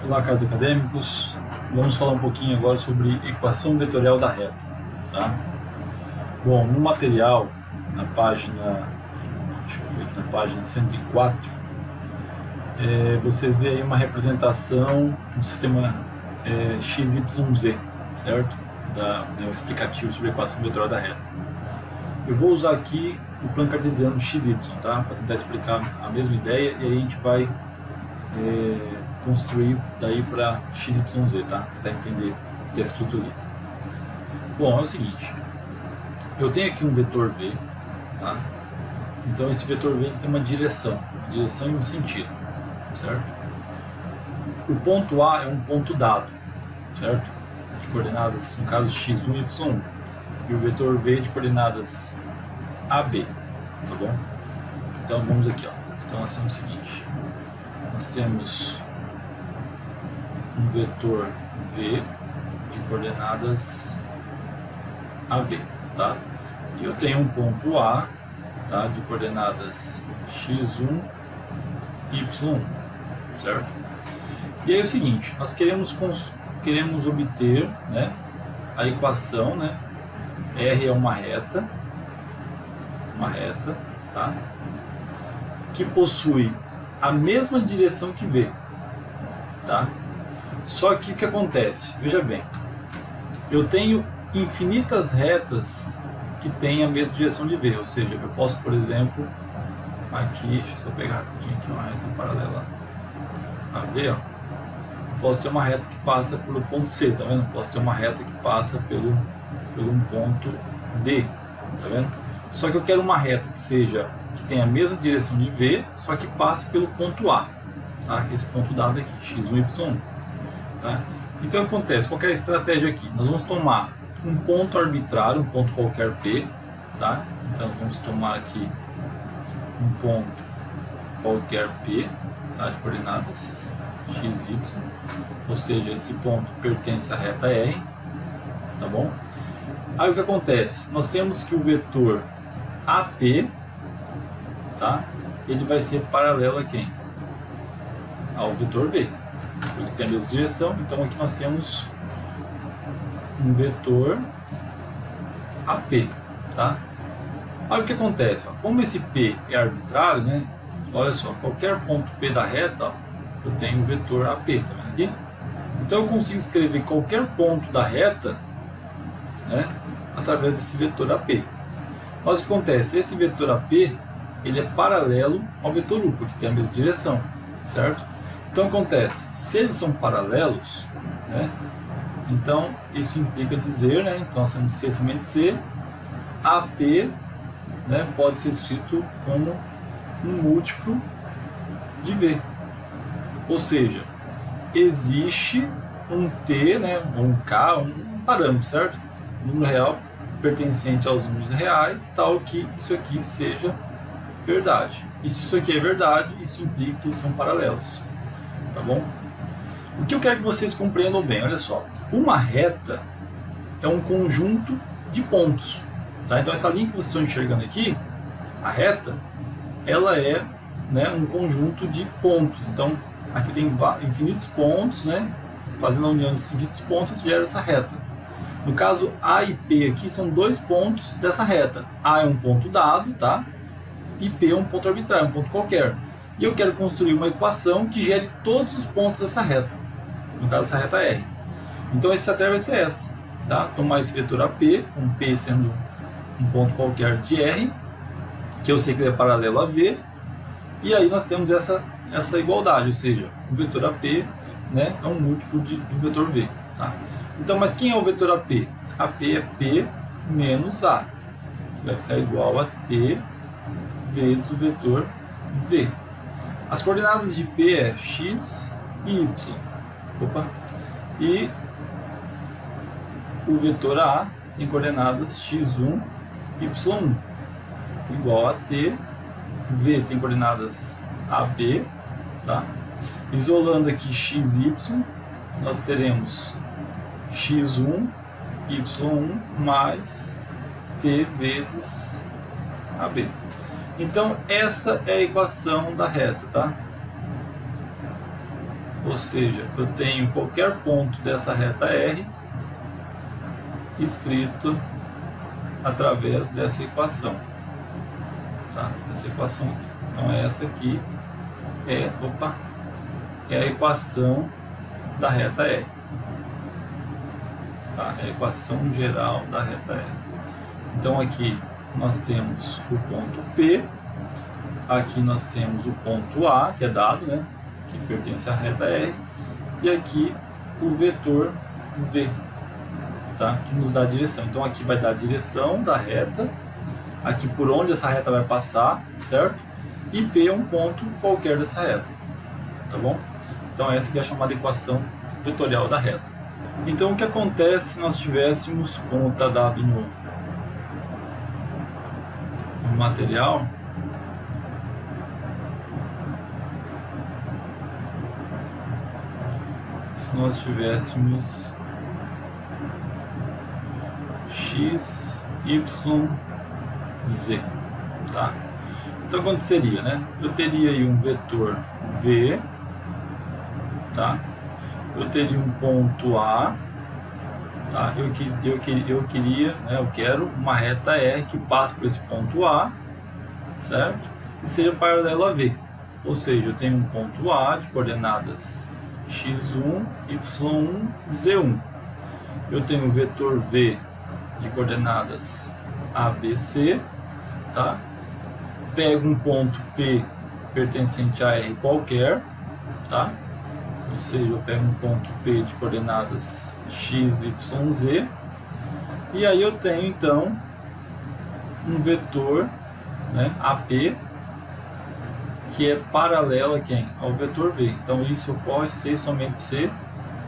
Olá, caros acadêmicos. Vamos falar um pouquinho agora sobre equação vetorial da reta. Tá? Bom, no material, na página 104, vocês veem aí uma representação do sistema XYZ, certo? O explicativo sobre a equação vetorial da reta. Eu vou usar aqui o plano cartesiano XY, tá? Para tentar explicar a mesma ideia, e aí a gente vai construir daí para XYZ, tá? Tentar entender o que é escrito ali. Bom, é o seguinte, eu tenho aqui um vetor V, tá? Então esse vetor V tem uma direção e um sentido, certo? O ponto A é um ponto dado, certo? De coordenadas, no caso x1 e y1, e o vetor V de coordenadas AB, tá bom? Então vamos aqui, ó. Então nós temos o seguinte, nós temos um vetor V de coordenadas AB, tá? E eu tenho um ponto A, tá? De coordenadas x1, y1, certo? E aí é o seguinte, nós queremos obter, né, a equação, né? R é uma reta, tá? Que possui a mesma direção que V, tá? Só que o que acontece? Veja bem, eu tenho infinitas retas que têm a mesma direção de V, ou seja, eu posso, por exemplo, aqui, deixa eu pegar rapidinho aqui uma reta paralela a V, ó. Posso ter uma reta que passa pelo ponto C, tá vendo? Posso ter uma reta que passa pelo um ponto D, tá vendo? Só que eu quero uma reta que tenha a mesma direção de V, só que passe pelo ponto A, tá? Esse ponto dado aqui, x1, y1. Tá? Então o que acontece? Qual que é a estratégia aqui? Nós vamos tomar um ponto arbitrário, um ponto qualquer P, tá? Então vamos tomar aqui um ponto qualquer P, tá? De coordenadas x, y, ou seja, esse ponto pertence à reta R, tá bom? Aí o que acontece? Nós temos que o vetor AP, tá? Ele vai ser paralelo a quem? Ao vetor V. Ele tem a mesma direção, então aqui nós temos um vetor AP, tá? Olha o que acontece, ó. Como esse P é arbitrário, né? Olha só, qualquer ponto P da reta, ó, eu tenho o vetor AP, tá vendo aqui? Então eu consigo escrever qualquer ponto da reta, né, através desse vetor AP. Mas o que acontece? Esse vetor AP, ele é paralelo ao vetor U, porque tem a mesma direção, certo? Então acontece, se eles são paralelos, né, então isso implica dizer, né, então nós temos C somente C, AP, né, pode ser escrito como um múltiplo de V. Ou seja, existe um T, né, ou um K, um parâmetro, certo? Um número real pertencente aos números reais, tal que isso aqui seja verdade. E se isso aqui é verdade, isso implica que eles são paralelos. Tá bom? O que eu quero que vocês compreendam bem, olha só. Uma reta é um conjunto de pontos. Tá? Então essa linha que vocês estão enxergando aqui, a reta, ela é, né, um conjunto de pontos. Então aqui tem infinitos pontos, né? Fazendo a união desses infinitos pontos, gera essa reta. No caso, A e P aqui são dois pontos dessa reta. A é um ponto dado, tá? E P é um ponto arbitrário, um ponto qualquer. E eu quero construir uma equação que gere todos os pontos dessa reta. No caso, essa reta R. Então a estratégia vai ser essa, tá? Tomar esse vetor AP, com P sendo um ponto qualquer de R, que eu sei que ele é paralelo a V, e aí nós temos essa igualdade, ou seja, o vetor AP, né, é um múltiplo do vetor V, tá? Então, mas quem é o vetor AP? AP é P menos A, que vai ficar igual a T vezes o vetor V. As coordenadas de P é x e y. E o vetor A tem coordenadas x1 e y1, igual a T. V tem coordenadas AB, tá? Isolando aqui x e y, nós teremos x1, y1 mais T vezes AB. Então essa é a equação da reta, tá? Ou seja, eu tenho qualquer ponto dessa reta R escrito através dessa equação. Tá? Essa equação aqui. Então essa aqui é a equação da reta R. Tá? É a equação geral da reta R. Então aqui nós temos o ponto P, aqui nós temos o ponto A, que é dado, né, que pertence à reta R, e aqui o vetor V, tá, que nos dá a direção. Então aqui vai dar a direção da reta, aqui por onde essa reta vai passar, certo? E P é um ponto qualquer dessa reta, tá bom? Então essa aqui é a chamada equação vetorial da reta. Então o que acontece se nós tivéssemos, como está dado no material, se nós tivéssemos x, y, z, tá? Então aconteceria, né? Eu teria aí um vetor v, tá? Eu teria um ponto A, tá? Eu queria, né? Eu quero uma reta R que passe por esse ponto A, certo? E seja paralela a V. Ou seja, eu tenho um ponto A de coordenadas x1, y1, z1. Eu tenho um vetor V de coordenadas ABC, tá? Pego um ponto P pertencente a R qualquer, tá? Ou seja, eu pego um ponto P de coordenadas x, y, z, e aí eu tenho então um vetor, né, AP, que é paralelo a quem? Ao vetor V. Então isso ocorre somente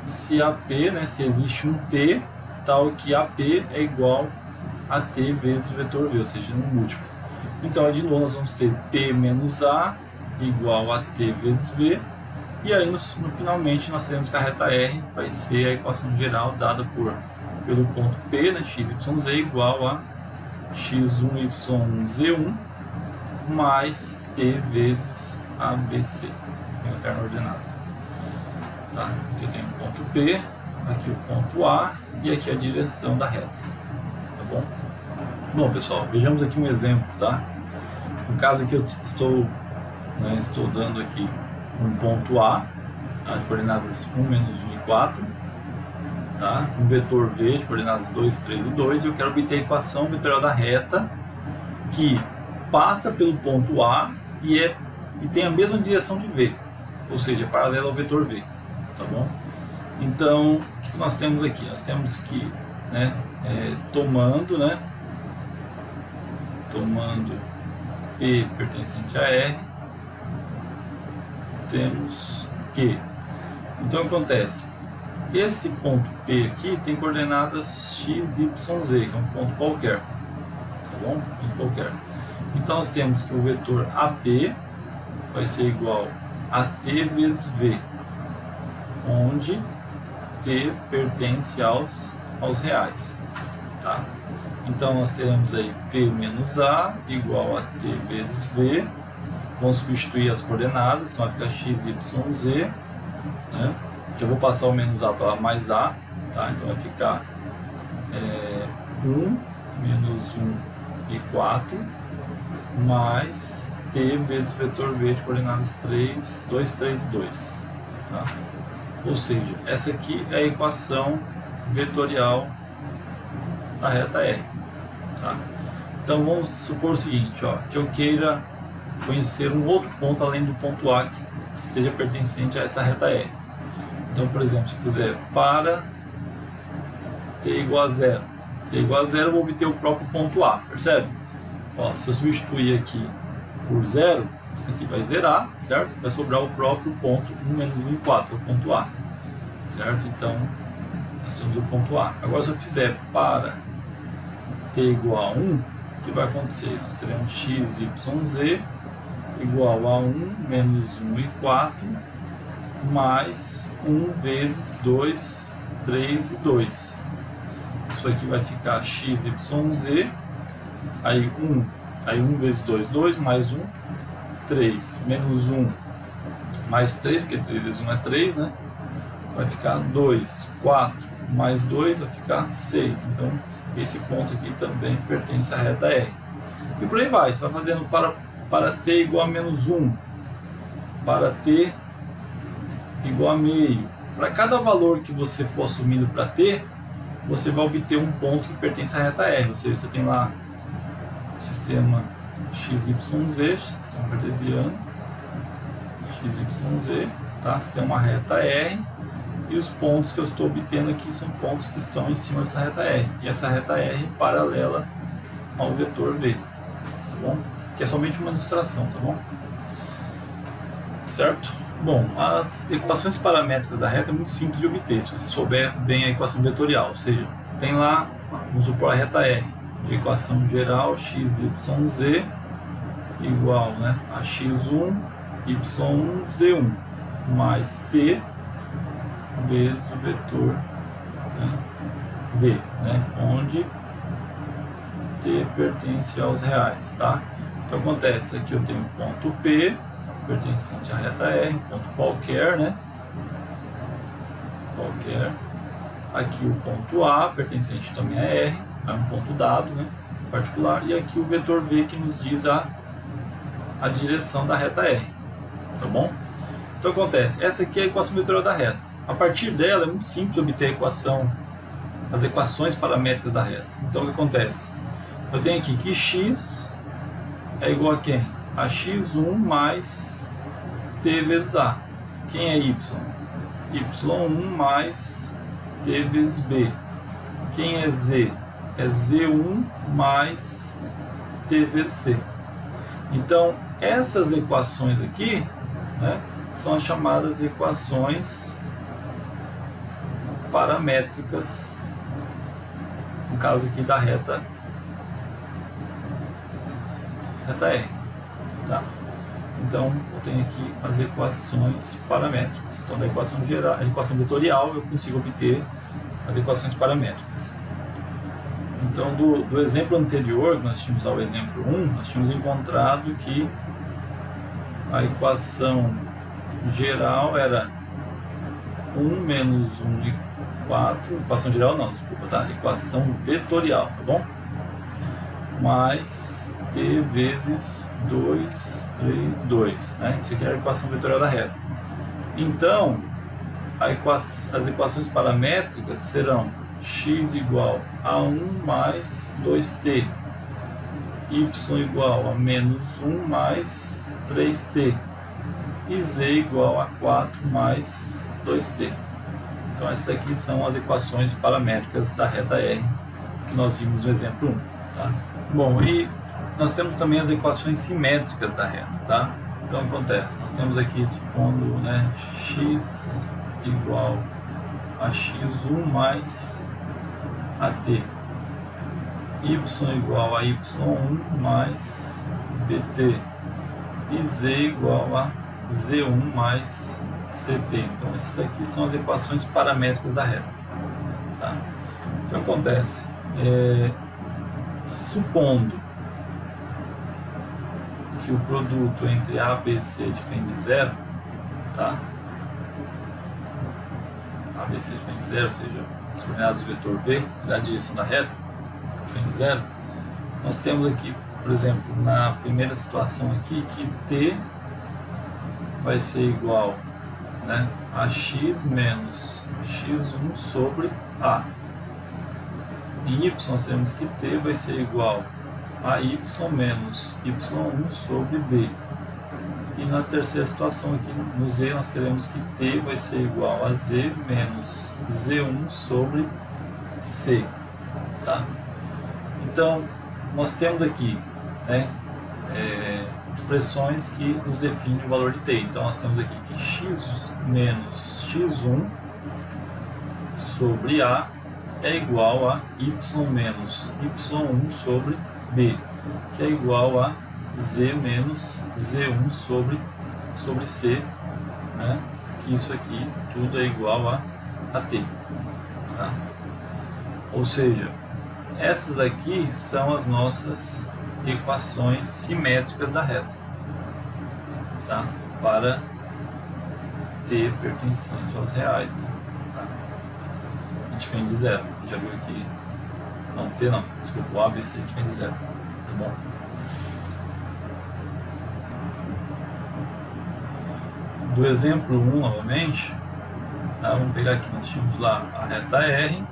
se AP, né, se existe um T tal que AP é igual a T vezes o vetor V, ou seja, um múltiplo. Então de novo nós vamos ter P menos A igual a T vezes V, e aí finalmente nós temos que a reta R vai ser a equação geral dada pelo ponto P, né, x, y, z igual a x1, y, z1 mais T vezes ABC, em eterna ordenada. Tá? Aqui eu tenho o ponto P, aqui o ponto A e aqui a direção da reta. Tá bom? Bom, pessoal, vejamos aqui um exemplo, tá? No caso aqui eu estou dando aqui um ponto A, tá, de coordenadas 1, menos 1 e 4, tá? Um vetor V de coordenadas 2, 3 e 2, e eu quero obter a equação vetorial da reta que passa pelo ponto A e tem a mesma direção de V, ou seja, é paralela ao vetor V, tá bom? Então, o que nós temos aqui? Nós temos que, né, tomando P pertencente a R, temos que, então acontece, esse ponto P aqui tem coordenadas x, y, z, que é um ponto qualquer, tá bom? Ponto qualquer. Então nós temos que o vetor AP vai ser igual a T vezes V, onde T pertence aos reais, tá? Então nós teremos aí P menos A igual a T vezes V. Vamos substituir as coordenadas, então vai ficar x, y, z, né? Já vou passar o menos A para mais A, tá? Então vai ficar 1, menos 1 e 4, mais T vezes o vetor V de coordenadas 3, 2, 3 e 2, tá? Ou seja, essa aqui é a equação vetorial da reta R, tá? Então vamos supor o seguinte, ó, que eu queira conhecer um outro ponto além do ponto A que esteja pertencente a essa reta R. Então, por exemplo, se eu fizer para t igual a 0, eu vou obter o próprio ponto A, percebe? Ó, se eu substituir aqui por 0, aqui vai zerar, certo? Vai sobrar o próprio ponto 1 menos 1 e 4, o ponto A, certo? Então, nós temos o ponto A. Agora, se eu fizer para t igual a 1, o que vai acontecer? Nós teremos x, y, z igual a 1 menos 1 e 4 mais 1 vezes 2, 3 e 2. Isso aqui vai ficar x, y, z, aí 1 vezes 2, 2 mais 1, 3, menos 1, mais 3, porque 3 vezes 1 é 3, né? Vai ficar 2, 4, mais 2 vai ficar 6. Então, esse ponto aqui também pertence à reta R. E por aí vai, você vai fazendo para t igual a menos 1, para t igual a meio. Para cada valor que você for assumindo para t, você vai obter um ponto que pertence à reta R. Ou seja, você tem lá o sistema XYZ, sistema cartesiano, XYZ, tá? Você tem uma reta R, e os pontos que eu estou obtendo aqui são pontos que estão em cima dessa reta R. E essa reta R é paralela ao vetor V, tá bom? Que é somente uma ilustração, tá bom? Certo? Bom, as equações paramétricas da reta é muito simples de obter, se você souber bem a equação vetorial. Ou seja, você tem lá, vamos supor, a reta R, de equação geral XYZ igual, né, a x1, y1, z1, mais t vezes o vetor, né, v, né, onde t pertence aos reais, tá? Então acontece, aqui eu tenho um ponto P, pertencente à reta R, um ponto qualquer, né? Qualquer. Aqui o ponto A, pertencente também a R, é um ponto dado, né? Particular. E aqui o vetor V, que nos diz a direção da reta R, tá bom? Então acontece, essa aqui é a equação vetorial da reta. A partir dela é muito simples obter a equação, as equações paramétricas da reta. Então o que acontece? Eu tenho aqui que x é igual a quem? A x1 mais t vezes a. Quem é y? y1 mais t vezes b. Quem é z? É z1 mais t vezes c. Então, essas equações aqui, né, são as chamadas equações paramétricas, no caso aqui da reta R, tá? Então, eu tenho aqui as equações paramétricas. Então, da equação geral, a equação vetorial, eu consigo obter as equações paramétricas. Então, do exemplo anterior, nós tínhamos lá o exemplo 1, nós tínhamos encontrado que a equação geral era 1 menos 1 e 4, equação geral não, desculpa, tá? Equação vetorial, tá bom? Mais t vezes 2, 3, 2, né? Isso aqui é a equação vetorial da reta. Então, as equações paramétricas serão x igual a 1 mais 2t, y igual a menos 1 mais 3t, e z igual a 4 mais 2t. Então, essas aqui são as equações paramétricas da reta R, que nós vimos no exemplo 1, tá? Bom, e nós temos também as equações simétricas da reta, tá? Então, acontece, nós temos aqui, supondo, né, x igual a x1 mais at, y igual a y1 mais bt, e z igual a z1 mais ct. Então, essas aqui são as equações paramétricas da reta, tá? Então, acontece, supondo que o produto entre A, B, C diferente de zero, tá? A, B, C diferente de zero, ou seja, as coordenadas do vetor V da direção da reta diferente de zero, nós temos aqui, por exemplo, na primeira situação aqui, que T vai ser igual, né, a x menos x1 sobre A. Em y nós temos que T vai ser igual a y menos y1 sobre b. E na terceira situação aqui, no z, nós teremos que t vai ser igual a z menos z1 sobre c, tá? Então, nós temos aqui, né, expressões que nos definem o valor de t. Então, nós temos aqui que x menos x1 sobre a é igual a y menos y1 sobre b, que é igual a z menos z1 sobre c, né? Que isso aqui tudo é igual a t, tá? Ou seja, essas aqui são as nossas equações simétricas da reta, tá? Para t pertencente aos reais, né? Tá. A gente vem de zero, já viu aqui, não t não, desculpa, o ABC a gente vem de zero, tá bom? Do exemplo 1 novamente, tá? Vamos pegar aqui, nós tínhamos lá a reta R,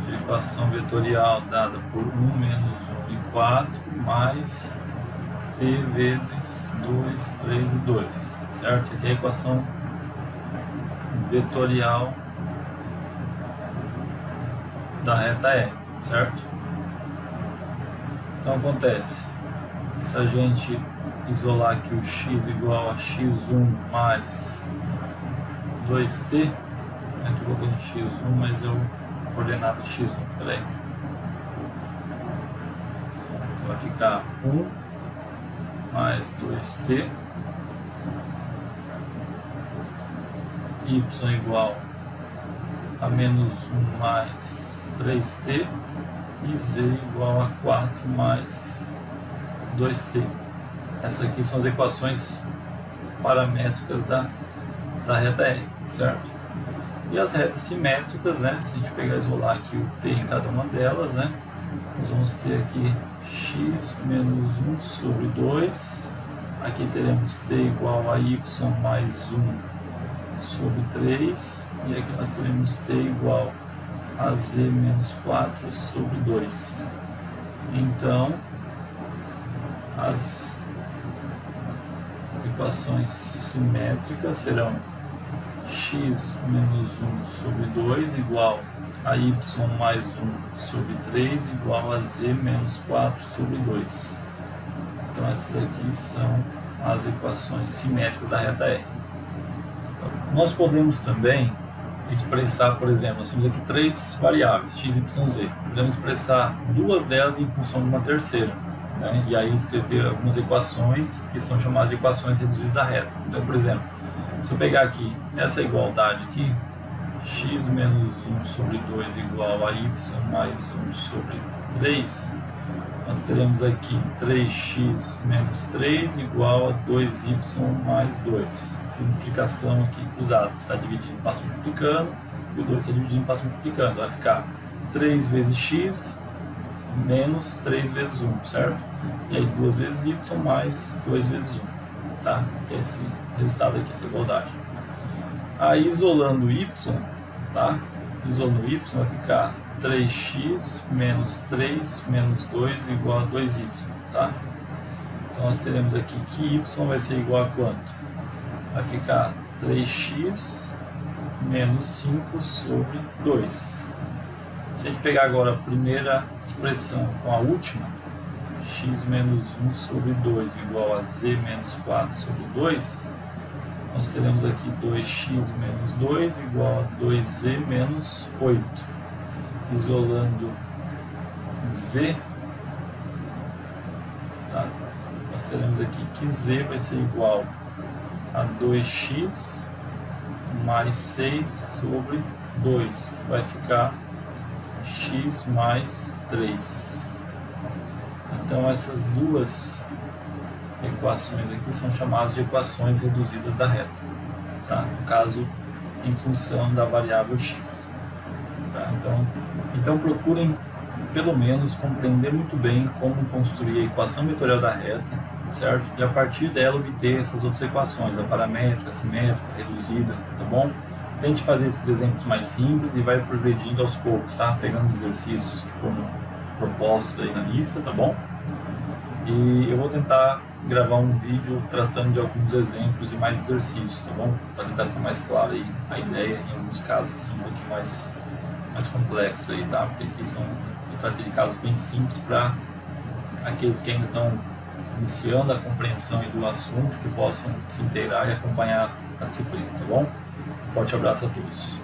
de equação vetorial dada por 1 menos 1 e 4, mais t vezes 2, 3 e 2, certo? Aqui é a equação vetorial da reta R, certo? Então acontece, se a gente isolar aqui o x igual a x1 mais 2t, eu estou colocando x1, mas eu coordenado x1, peraí. Então vai ficar 1 mais 2t, y igual a menos 1 mais 3t, e z igual a 4 mais 2t. Essas aqui são as equações paramétricas da reta R, certo? E as retas simétricas, né? Se a gente pegar e isolar aqui o t em cada uma delas, né? Nós vamos ter aqui x menos 1 sobre 2. Aqui teremos t igual a y mais 1 sobre 3. E aqui nós teremos t igual a z menos 4 sobre 2. Então, as equações simétricas serão x menos 1 sobre 2 igual a y mais 1 sobre 3 igual a z menos 4 sobre 2. Então essas aqui são as equações simétricas da reta R. Nós podemos também expressar, por exemplo, nós temos aqui três variáveis, x, y, z. Podemos expressar duas delas em função de uma terceira, né? E aí escrever algumas equações que são chamadas de equações reduzidas da reta. Então, por exemplo, se eu pegar aqui essa igualdade aqui, x menos 1 sobre 2 igual a y mais 1 sobre 3, nós teremos aqui 3x menos 3 igual a 2y mais 2. Multiplicação aqui cruzada, está dividindo, passa multiplicando, e o 2 está dividindo, passa multiplicando. Vai ficar 3 vezes x menos 3 vezes 1, certo? E aí 2 vezes y mais 2 vezes 1, tá? Que é esse resultado aqui, essa igualdade. Aí isolando y, tá? Isolando y vai ficar 3x menos 3 menos 2 igual a 2y, tá? Então nós teremos aqui que y vai ser igual a quanto? Vai ficar 3x menos 5 sobre 2. Se a gente pegar agora a primeira expressão com a última, x menos 1 sobre 2 igual a z menos 4 sobre 2, nós teremos aqui 2x menos 2 igual a 2z menos 8. Isolando z, tá? Nós teremos aqui que z vai ser igual a 2x mais 6 sobre 2, que vai ficar x mais 3. Então essas duas equações aqui são chamadas de equações reduzidas da reta, tá? No caso, em função da variável x. Tá? Então procurem pelo menos compreender muito bem como construir a equação vetorial da reta, certo? E a partir dela obter essas outras equações, a paramétrica, a simétrica, a reduzida, tá bom? Tente fazer esses exemplos mais simples e vai progredindo aos poucos, tá? Pegando os exercícios que foram propostos aí na lista, tá bom? E eu vou tentar gravar um vídeo tratando de alguns exemplos e mais exercícios, tá bom? Para tentar ficar mais claro aí a ideia em alguns casos que são um pouquinho mais complexos aí, tá? Porque aqui eu tratei de casos bem simples para aqueles que ainda estão iniciando a compreensão aí do assunto, que possam se inteirar e acompanhar a disciplina, tá bom? Forte abraço a todos.